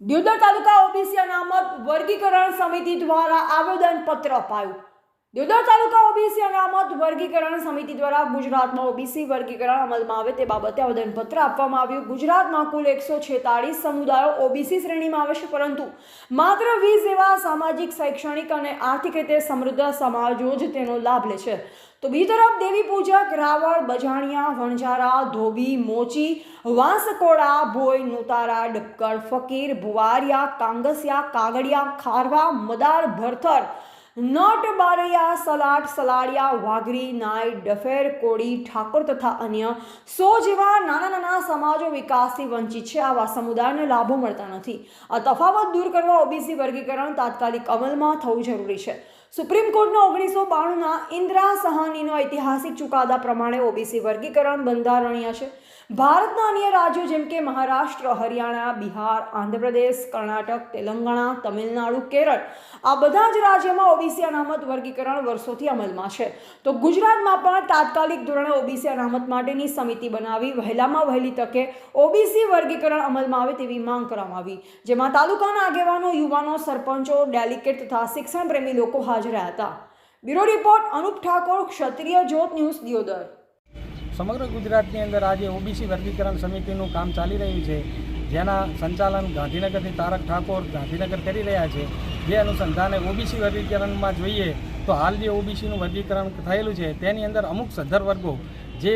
દિયોદર તાલુકા OBC અનામત વર્ગીકરણ સમિતિ દ્વારા આવેદનપત્ર અપાયું। દિયોદર તાલુકા ઓબીસી અનામત વર્ગીકરણ સમિતિ દ્વારા ગુજરાતમાં ઓબીસી વર્ગીકરણ અમલમાં આવે તે બાબતે આવેદનપત્ર આપવામાં આવ્યું। ગુજરાતમાં કુલ 146 સમુદાયો ઓબીસી શ્રેણીમાં આવે છે, પરંતુ માત્ર 20 એવા સામાજિક, શૈક્ષણિક અને આર્થિક રીતે સમૃદ્ધ સમાજો જ તેનો લાભ લે છે। તો બીજી તરફ દેવી પૂજક, રાવળ, બજાણિયા, વણઝારા, ધોબી, મોચી, વાંસકોડા, ભોય, નુતારા, ડબકર, ફકીર, ભુવારિયા, કાંગસિયા, કાગડિયા, ખારવા, મદાર, ભરથર, નટ, બારૈયા, સલાટ, સલાડિયા, વાઘરી, નાઈ, ડફેર, કોળી, ઠાકોર તથા અન્ય 100 જેવા નાના સમાજો વિકાસથી વંચિત છે। આવા સમુદાયને લાભો મળતા નથી। આ તફાવત દૂર કરવા ઓબીસી વર્ગીકરણ તાત્કાલિક અમલમાં થવું જરૂરી છે। સુપ્રીમ કોર્ટના 1992ના ઇન્દિરા સહાનીનો ઐતિહાસિક ચુકાદા પ્રમાણે ઓબીસી વર્ગીકરણ બંધારણીય છે। ભારતના અન્ય રાજ્યો જેમ કે મહારાષ્ટ્ર, હરિયાણા, બિહાર, આંધ્રપ્રદેશ, કર્ણાટક, તેલંગાણા, તમિલનાડુ, કેરળ આ બધા જ રાજ્યોમાં ઓબીસી અનામત વર્ગીકરણ વર્ષોથી અમલમાં છે। તો ગુજરાતમાં પણ તાત્કાલિક ધોરણે ઓબીસી અનામત માટેની સમિતિ બનાવી વહેલામાં વહેલી તકે ઓબીસી વર્ગીકરણ અમલમાં આવે તેવી માંગ કરવામાં આવી, જેમાં તાલુકાના આગેવાનો, યુવાનો, સરપંચો, ડેલિગેટ તથા શિક્ષણ પ્રેમી લોકો હાજર રહ્યા હતા। બ્યુરો રિપોર્ટ અનુપ ઠાકોર, ક્ષત્રિય જ્યોત ન્યૂઝ, દિયોદર। સમગ્ર ગુજરાતની અંદર આજે ઓબીસી વર્ગીકરણ સમિતિનું કામ ચાલી રહ્યું છે, જેના સંચાલન ગાંધીનગરથી તારક ઠાકોર ગાંધીનગર કરી રહ્યા છે। જે અનુસંધાને ઓબીસી વર્ગીકરણમાં જોઈએ તો હાલ જે ઓબીસીનું વર્ગીકરણ થયેલું છે તેની અંદર અમુક સદ્ધર વર્ગો જે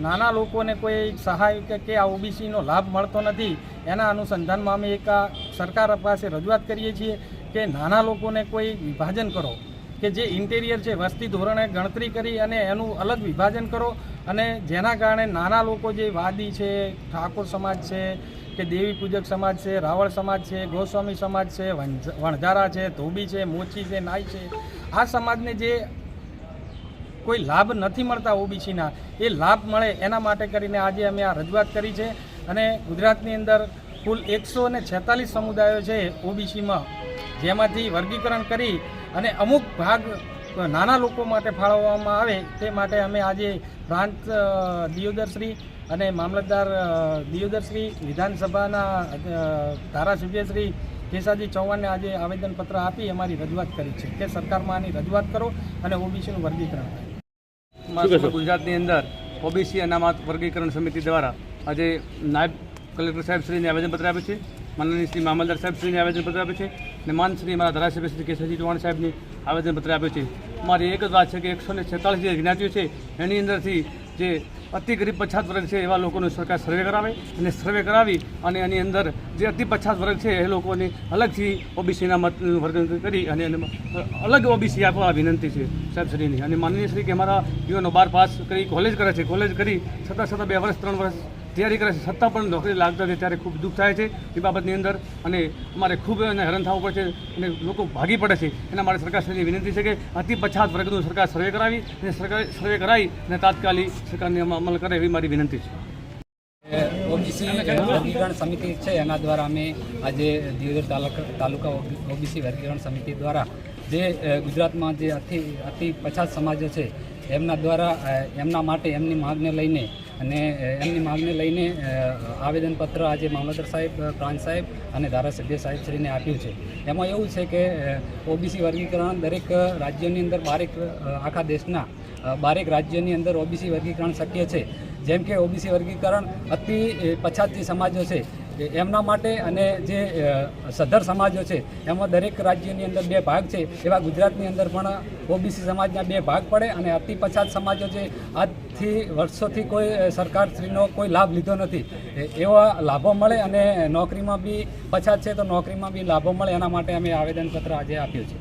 નાના લોકોને કોઈ સહાય કે આ ઓબીસીનો લાભ મળતો નથી, એના અનુસંધાનમાં અમે એક સરકાર પાસે રજૂઆત કરીએ છીએ કે નાના લોકોને કોઈ વિભાજન કરો, કે જે ઇન્ટેરિયર છે વસ્તી ધોરણે ગણતરી કરી અને એનું અલગ વિભાજન કરો, અને જેના કારણે નાના લોકો જે વાદી છે, ઠાકોર સમાજ છે કે દેવી પૂજક સમાજ છે, રાવળ સમાજ છે, ગોસ્વામી સમાજ છે, વણઝારા છે, ધોબી છે, મોચી છે, નાઈ છે, આ સમાજને જે કોઈ લાભ નથી મળતા ઓબીસીના, એ લાભ મળે એના માટે કરીને આજે અમે આ રજૂઆત કરી છે। અને ગુજરાતની અંદર કુલ 146 સમુદાયો છે ઓબીસીમાં, જેમાંથી વર્ગીકરણ કરી અને અમુક ભાગ નાના લોકો માટે ફાળવવામાં આવે તે માટે અમે આજે પ્રાંત દિયોદરશ્રી અને મામલતદાર દિયોદરશ્રી, વિધાનસભાના ધારાસભ્યશ્રી કેસાજી ચૌહાણને આજે આવેદનપત્ર આપી અમારી રજૂઆત કરી છે કે સરકારમાં આની રજૂઆત કરો અને ઓબીસીનું વર્ગીકરણ થાય। ગુજરાતની અંદર ઓબીસી અનામત વર્ગીકરણ સમિતિ દ્વારા આજે નાયબ કલેક્ટર સાહેબશ્રીને આવેદનપત્ર આપ્યું છે, માનનીય શ્રી મામલતદાર સાહેબશ્રીને આવેદનપત્ર આપ્યું છે અને માનશ્રી મારા ધારાસભ્ય શ્રી કેસાજી ચૌહાણ સાહેબને આવેદનપત્ર આપ્યું છે। મારી એક જ વાત છે કે 146 જે જ્ઞાતિઓ છે એની અંદરથી જે અતિ ગરીબ પછાત વર્ગ છે એવા લોકોનું સરકાર સર્વે કરાવે અને સર્વે કરાવી અને એની અંદર જે અતિ પછાત વર્ગ છે એ લોકોને અલગથી ઓબીસીના મત વર્ગ કરી અને અલગ ઓબીસી આપવા વિનંતી છે સાહેબશ્રીની। અને માનનીય શ્રી કે અમારા યુવાનો 12 પાસ કરી કોલેજ કરે છે, કોલેજ કરી છતાં 2 વર્ષ 3 વર્ષ તૈયારી કરે છે, છતાં પણ નોકરી લાગતા છે ત્યારે ખૂબ દુઃખ થાય છે એ બાબતની અંદર, અને અમારે ખૂબ હેરાન થવું પડે છે અને લોકો ભાગી પડે છે। એના માટે સરકારશ્રીની વિનંતી છે કે અતિ પછાત વર્ગનું સરકાર સર્વે કરાવી અને સર્વે કરાવી અને તાત્કાલિક સરકારને અમલ કરે એવી મારી વિનંતી છે। ઓબીસી વર્ગીકરણ સમિતિ છે એના દ્વારા અમે આજે દિયોદર તાલુકા ઓબીસી વર્ગીકરણ સમિતિ દ્વારા જે ગુજરાતમાં જે અતિ પછાત સમાજો છે એમના દ્વારા એમના માટે એમની માગને લઈને આવેદનપત્ર આજે મામલતદાર સાહેબ, પ્રાંત સાહેબ અને ધારાસભ્ય સાહેબશ્રીને આપ્યું છે। એમાં એવું છે કે ઓબીસી વર્ગીકરણ દરેક રાજ્યોની અંદર આખા દેશના 12 રાજ્યોની અંદર ઓબીસી વર્ગીકરણ શક્ય છે। જેમ કે ઓબીસી વર્ગીકરણ અતિ પછાત જે સમાજો છે એમના માટે અને જે સદ્ધર સમાજો છે એમાં દરેક રાજ્યની અંદર 2 ભાગ છે, એવા ગુજરાતની અંદર પણ ઓબીસી સમાજના 2 ભાગ પડે અને અતિ પછાત સમાજો છે આજથી વર્ષોથી કોઈ સરકારશ્રીનો કોઈ લાભ લીધો નથી, એવા લાભો મળે અને નોકરીમાં બી પછાત છે તો નોકરીમાં બી લાભો મળે એના માટે અમે આવેદનપત્ર આજે આપ્યું છે।